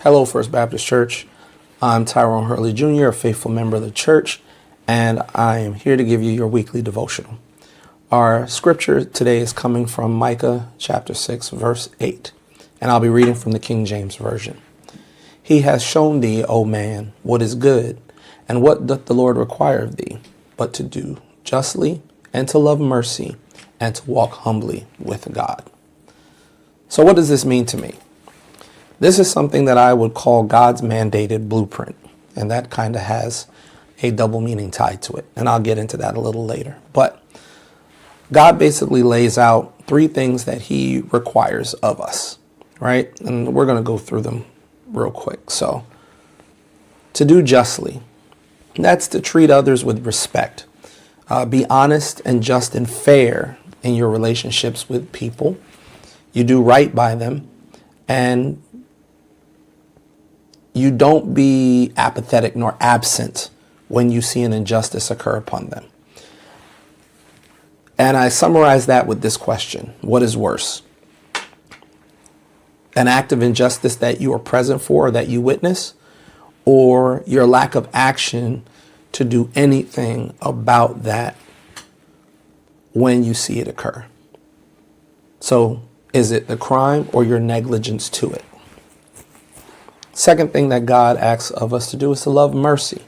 Hello, First Baptist Church. I'm TYRON HURLEY Jr., a faithful member of the church, and I am here to give you your weekly devotional. Our scripture today is coming from Micah chapter 6, verse 8, and I'll be reading from the King James Version. He has shown thee, O man, what is good, and what doth the Lord require of thee, but to do justly, and to love mercy, and to walk humbly with God. So what does this mean to me? This is something that I would call God's mandated blueprint, and that kind of has a double meaning tied to it, and I'll get into that a little later. But God basically lays out three things that he requires of us, right? And we're going to go through them real quick. So, to do justly, that's to treat others with respect. Be honest and just and fair in your relationships with people. You do right by them, and you don't be apathetic nor absent when you see an injustice occur upon them. And I summarize that with this question: what is worse? An act of injustice that you are present for, or that you witness, or your lack of action to do anything about that when you see it occur? So is it the crime or your negligence to it? Second thing that God asks of us to do is to love mercy.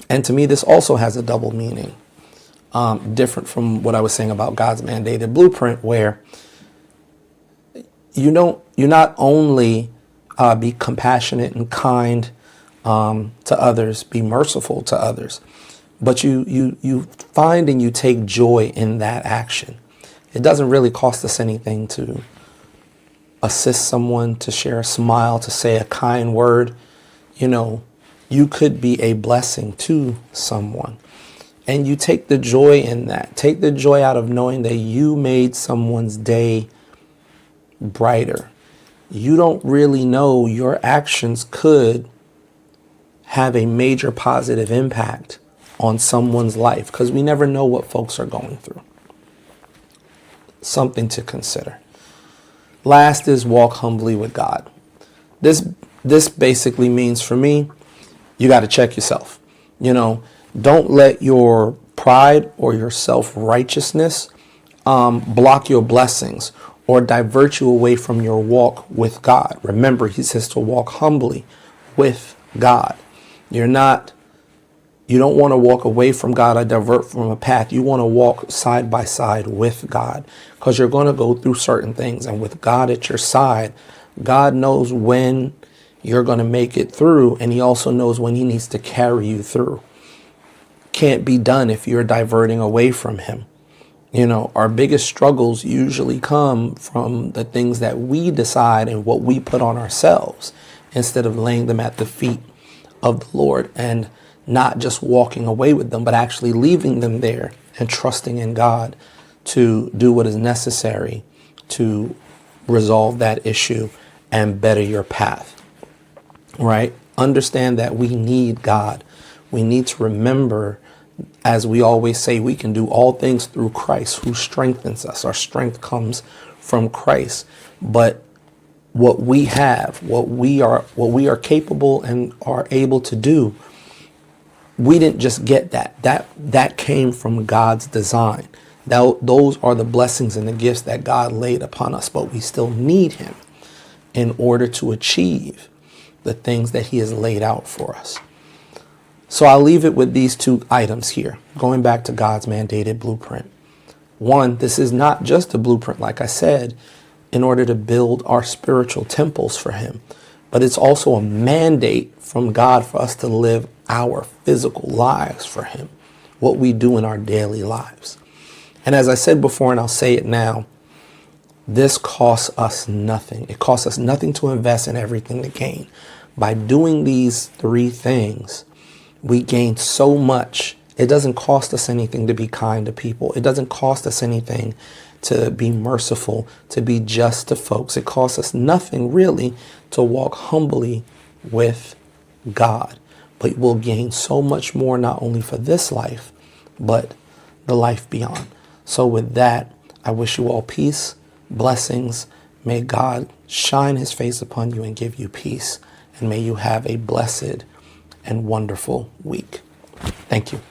And to me, this also has a double meaning, different from what I was saying about God's mandated blueprint, where you not only be compassionate and kind to others, be merciful to others, but you find and you take joy in that action. It doesn't really cost us anything to assist someone, to share a smile, to say a kind word. You could be a blessing to someone. And you take the joy in that. Take the joy out of knowing that you made someone's day brighter. You don't really know your actions could have a major positive impact on someone's life, because we never know what folks are going through. Something to consider. Last is walk humbly with God. This basically means, for me, you got to check yourself. Don't let your pride or your self-righteousness block your blessings or divert you away from your walk with God. Remember, he says to walk humbly with God. You don't want to walk away from God or divert from a path. You want to walk side by side with God, because you're going to go through certain things. And with God at your side, God knows when you're going to make it through, and he also knows when he needs to carry you through. Can't be done if you're diverting away from him. Our biggest struggles usually come from the things that we decide and what we put on ourselves, instead of laying them at the feet of the Lord and not just walking away with them, but actually leaving them there and trusting in God to do what is necessary to resolve that issue and better your path. Right? Understand that we need God. We need to remember, as we always say, we can do all things through Christ who strengthens us. Our strength comes from Christ. But what we have, what we are capable and are able to do, we didn't just get that. That came from God's design. Those are the blessings and the gifts that God laid upon us, but we still need him in order to achieve the things that he has laid out for us. So I'll leave it with these two items here, going back to God's mandated blueprint. One, this is not just a blueprint, like I said, in order to build our spiritual temples for him, but it's also a mandate from God for us to live our physical lives for him, what we do in our daily lives. And as I said before, and I'll say it now, this costs us nothing. It costs us nothing to invest in everything to gain. By doing these three things, we gain so much. It doesn't cost us anything to be kind to people. It doesn't cost us anything to be merciful, to be just to folks. It costs us nothing really to walk humbly with God. But we'll gain so much more, not only for this life, but the life beyond. So with that, I wish you all peace, blessings. May God shine his face upon you and give you peace. And may you have a blessed and wonderful week. Thank you.